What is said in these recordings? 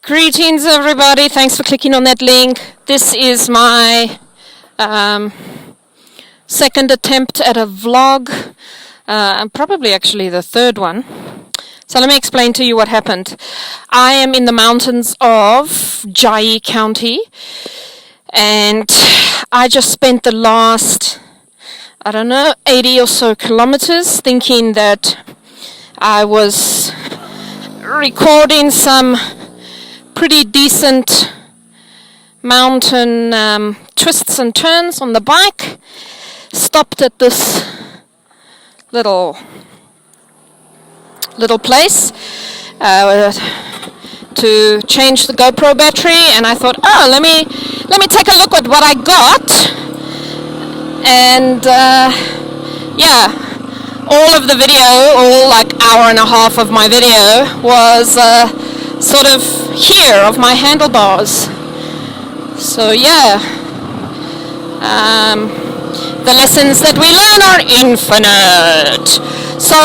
Greetings everybody, thanks for clicking on that link. This is my second attempt at a vlog, and probably actually the third one. So let me explain to you what happened. I am in the mountains of Chiayi County, and I just spent the last, 80 or so kilometers thinking that I was recording some pretty decent mountain twists and turns on the bike. Stopped at this little place to change the GoPro battery, and I thought, oh, let me take a look at what I got. And all of the video, all like hour and a half of my video was sort of here of my handlebars. So the lessons that we learn are infinite. So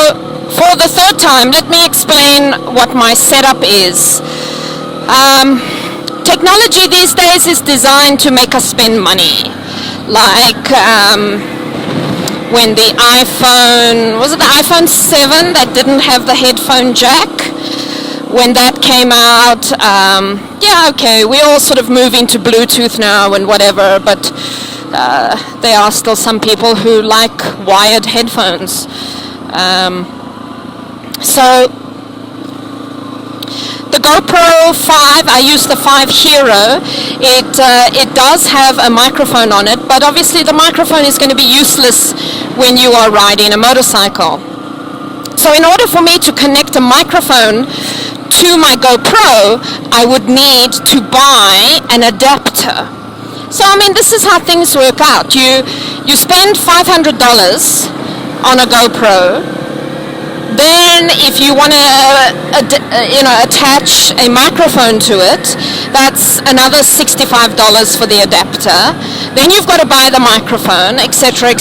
for the third time, let me explain what my setup is. Technology these days is designed to make us spend money. Like when the iPhone 7 that didn't have the headphone jack? When that came out, we all sort of move into Bluetooth now and whatever, but there are still some people who like wired headphones. So the GoPro 5, I use the 5 Hero. It does have a microphone on it, but obviously the microphone is going to be useless when you are riding a motorcycle. So in order for me to connect a microphone to my GoPro, I would need to buy an adapter. So this is how things work out. You spend $500 on a GoPro. Then if you want to attach a microphone to it, that's another $65 for the adapter. Then you've got to buy the microphone, etc.,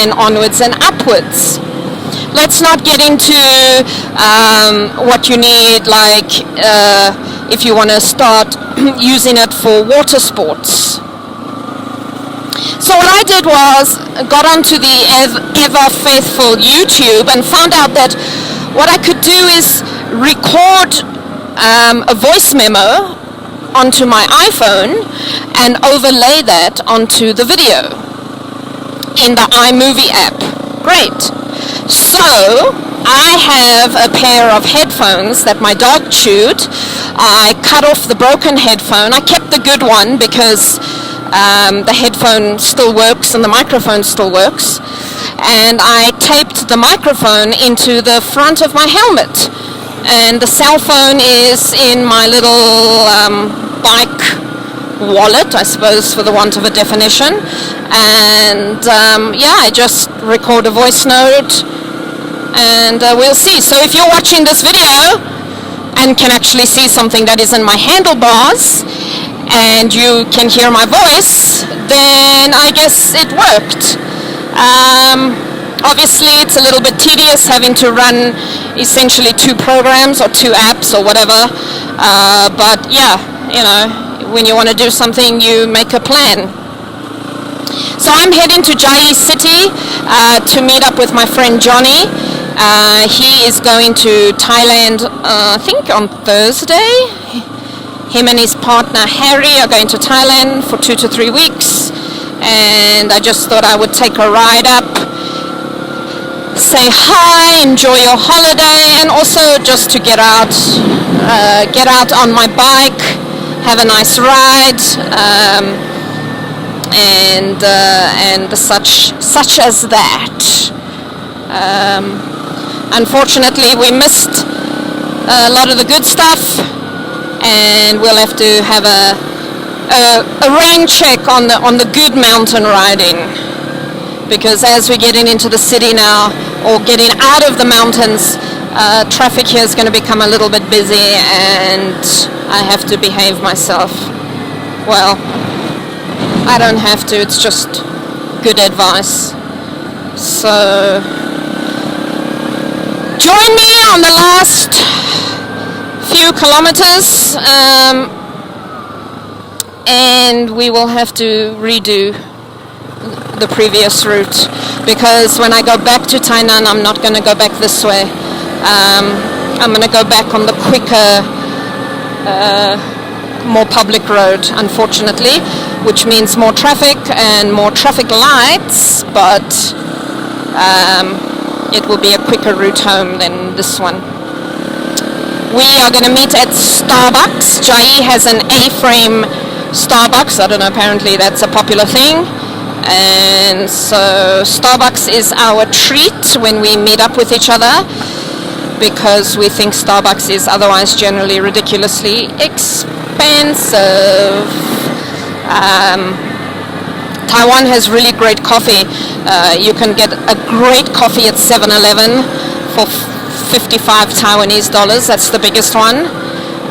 and onwards and upwards. Let's not get into what you need, like if you want to start using it for water sports. So what I did was got onto the ever faithful YouTube and found out that what I could do is record a voice memo onto my iPhone and overlay that onto the video in the iMovie app. Great. So I have a pair of headphones that my dog chewed. I cut off the broken headphone. I kept the good one because the headphone still works and the microphone still works. And I taped the microphone into the front of my helmet. And the cell phone is in my little bike wallet, I suppose, for the want of a definition. And I just record a voice note and we'll see. So if you're watching this video and can actually see something that is in my handlebars and you can hear my voice, then I guess it worked. Obviously it's a little bit tedious having to run essentially 2 programs or 2 apps or whatever, but when you want to do something, you make a plan. So I'm heading to Chiayi City to meet up with my friend Johnny. He is going to Thailand, I think on Thursday. Him and his partner Harry are going to Thailand for 2 to 3 weeks. And I just thought I would take a ride up, say hi, enjoy your holiday, and also just to get out on my bike, have a nice ride, and such as that. Unfortunately, we missed a lot of the good stuff, and we'll have to have a rain check on the good mountain riding, because as we're getting into the city now, or getting out of the mountains, traffic here is going to become a little bit busy, and I have to behave myself. Well, I don't have to, it's just good advice. So join me on the last few kilometers, and we will have to redo the previous route, because when I go back to Tainan, I'm not going to go back this way. I'm going to go back on the quicker, more public road, unfortunately, which means more traffic and more traffic lights, but it will be a quicker route home than this one. We are going to meet at Starbucks. Jai has an A-frame Starbucks. I don't know, apparently that's a popular thing. And so Starbucks is our treat when we meet up with each other, because we think Starbucks is otherwise generally ridiculously expensive. Taiwan has really great coffee. You can get a great coffee at 7-Eleven for 55 Taiwanese dollars. That's the biggest one.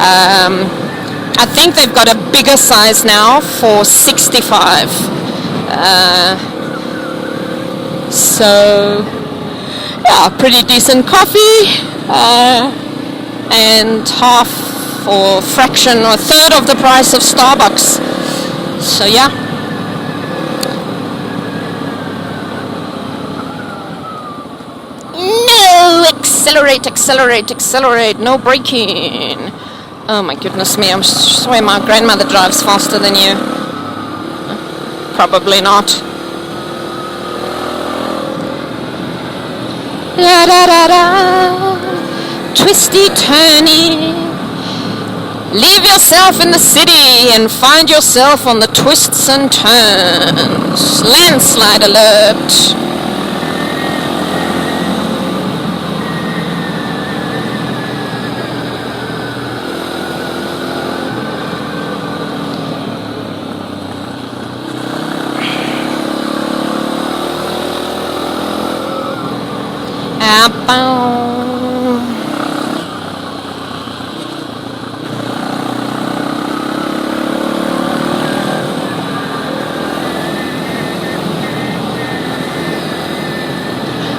I think they've got a bigger size now for 65. So yeah, pretty decent coffee, and half or fraction or a third of the price of Starbucks. So yeah. No, accelerate, no braking. Oh my goodness me, I swear my grandmother drives faster than you. Probably not. La da da da, twisty turny. Leave yourself in the city and find yourself on the twists and turns. Landslide alert.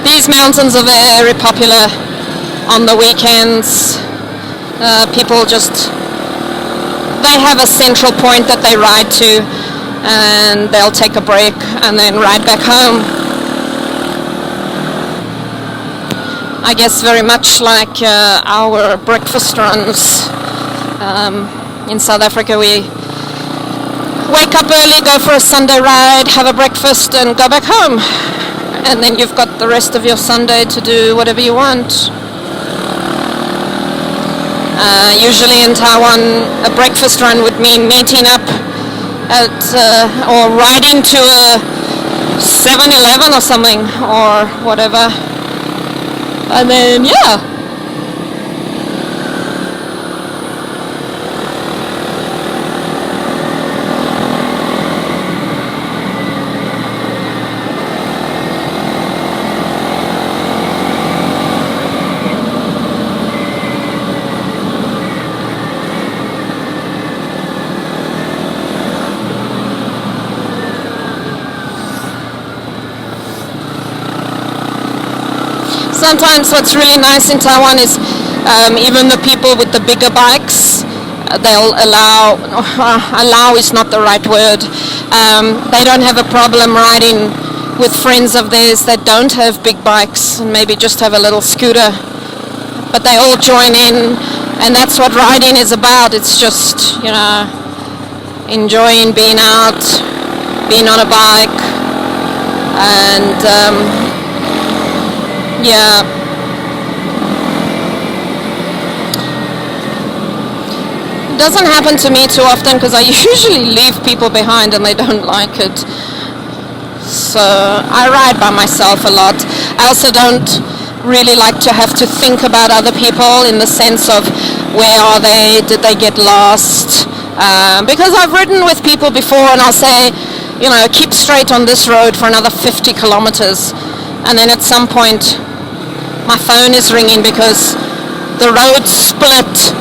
These mountains are very popular on the weekends. People they have a central point that they ride to, and they'll take a break and then ride back home. I guess very much like our breakfast runs. In South Africa, we wake up early, go for a Sunday ride, have a breakfast and go back home. And then you've got the rest of your Sunday to do whatever you want. Usually in Taiwan, a breakfast run would mean meeting up at or riding to a 7-Eleven or something or whatever. And then, yeah. Sometimes what's really nice in Taiwan is even the people with the bigger bikes, they'll allow is not the right word. They don't have a problem riding with friends of theirs that don't have big bikes and maybe just have a little scooter. But they all join in, and that's what riding is about. It's just, enjoying being out, being on a bike, and yeah. It doesn't happen to me too often because I usually leave people behind and they don't like it. So I ride by myself a lot. I also don't really like to have to think about other people in the sense of where are they, did they get lost? Because I've ridden with people before and I'll say, keep straight on this road for another 50 kilometers. And then at some point, my phone is ringing because the road split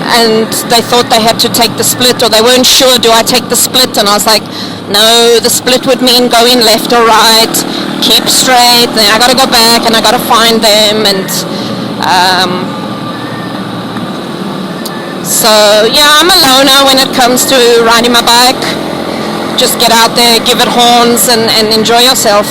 and they thought they had to take the split, or they weren't sure, do I take the split? And I was like, no, the split would mean going left or right, keep straight, then I gotta go back and I gotta find them, and So yeah, I'm a loner when it comes to riding my bike. Just get out there, give it horns, and enjoy yourself.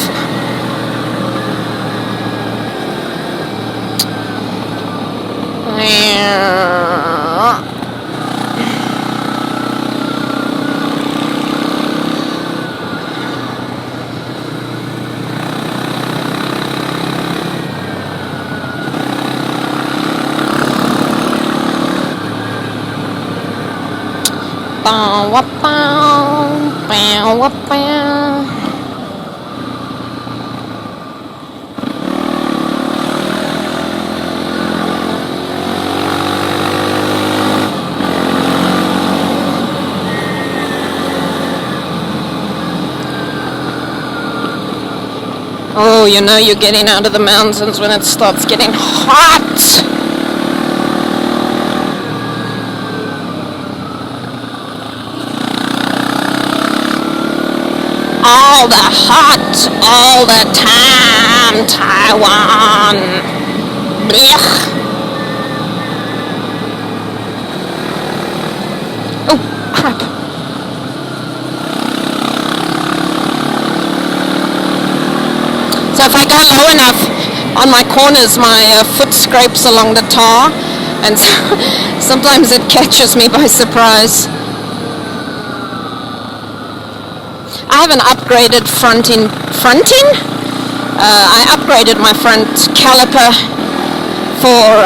Oh, you know you're getting out of the mountains when it starts getting hot. All the hot, all the time, Taiwan. Blech. Oh, crap. So if I go low enough on my corners, my foot scrapes along the tar, and sometimes it catches me by surprise. I have an upgraded fronting? I upgraded my front caliper for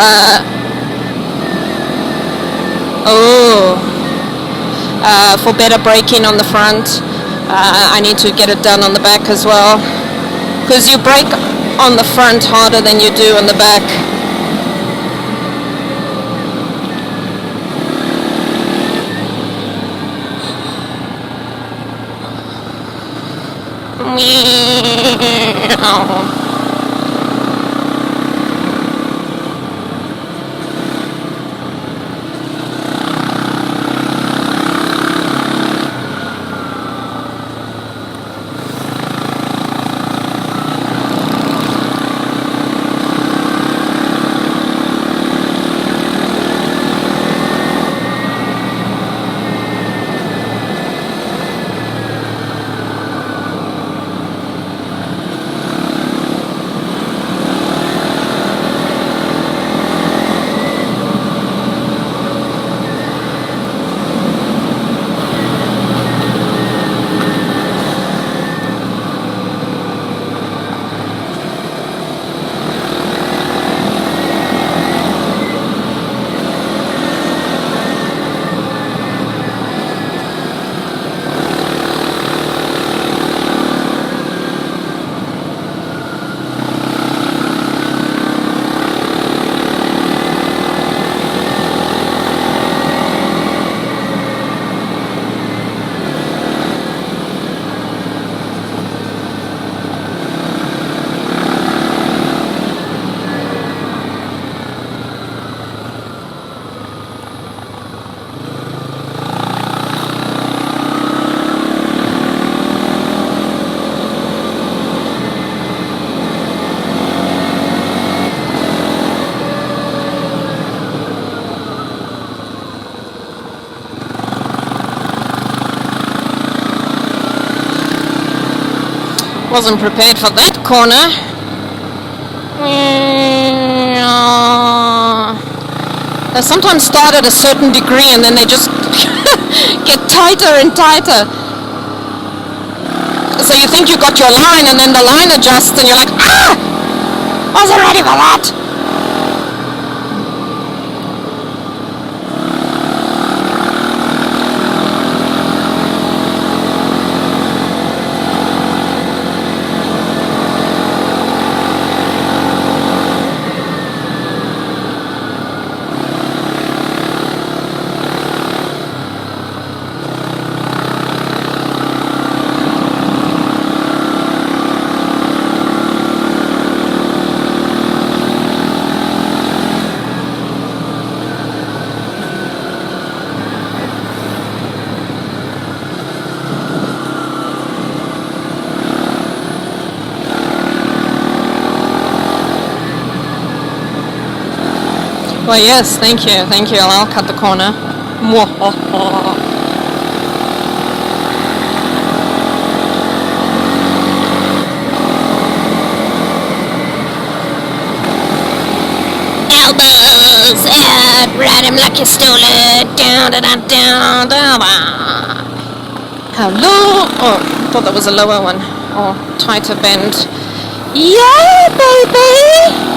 better braking on the front. I need to get it done on the back as well, because you brake on the front harder than you do on the back. Wasn't prepared for that corner. They sometimes start at a certain degree and then they just get tighter and tighter. So you think you got your line and then the line adjusts and you're like, ah! I wasn't ready for that. Well, yes, thank you. I'll cut the corner. Elbows out, ride him like you stole it. Down, down, down, down. How low? Oh, I thought that was a lower one. Or tighter bend. Yeah, baby!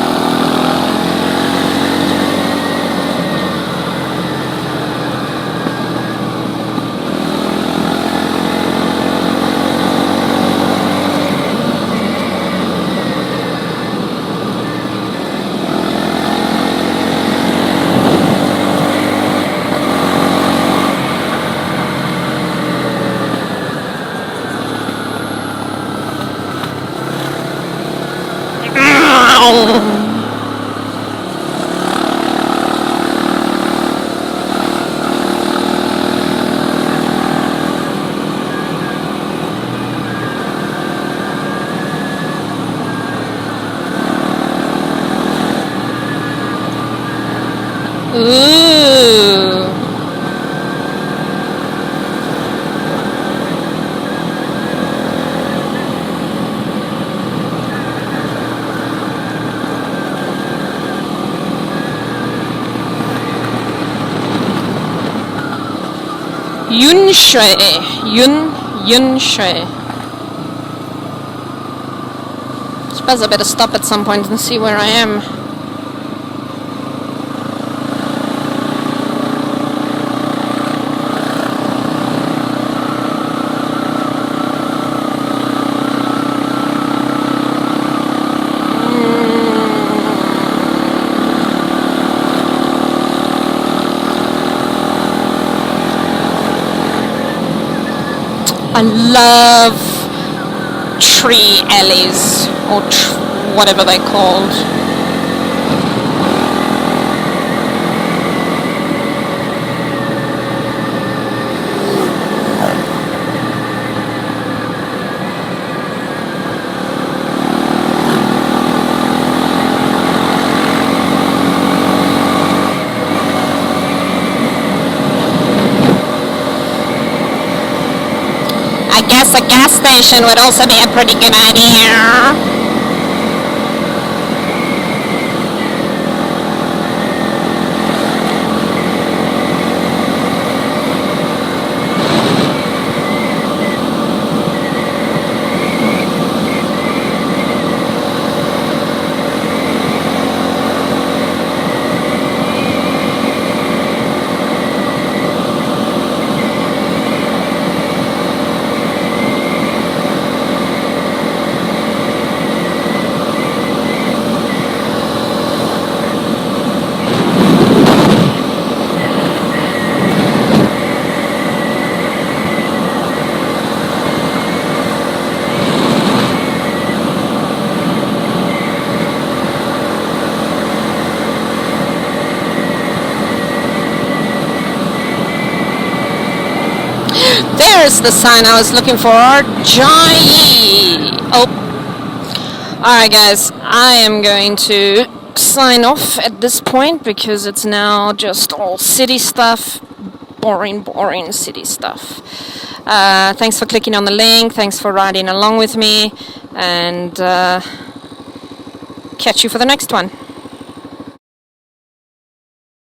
Ooh. Yunshui. Suppose I better stop at some point and see where I am. I love tree alleys, or whatever they're called. I guess a gas station would also be a pretty good idea. There's the sign I was looking for. Jai. Oh. Alright guys, I am going to sign off at this point because it's now just all city stuff. Boring city stuff. Thanks for clicking on the link. Thanks for riding along with me. And catch you for the next one.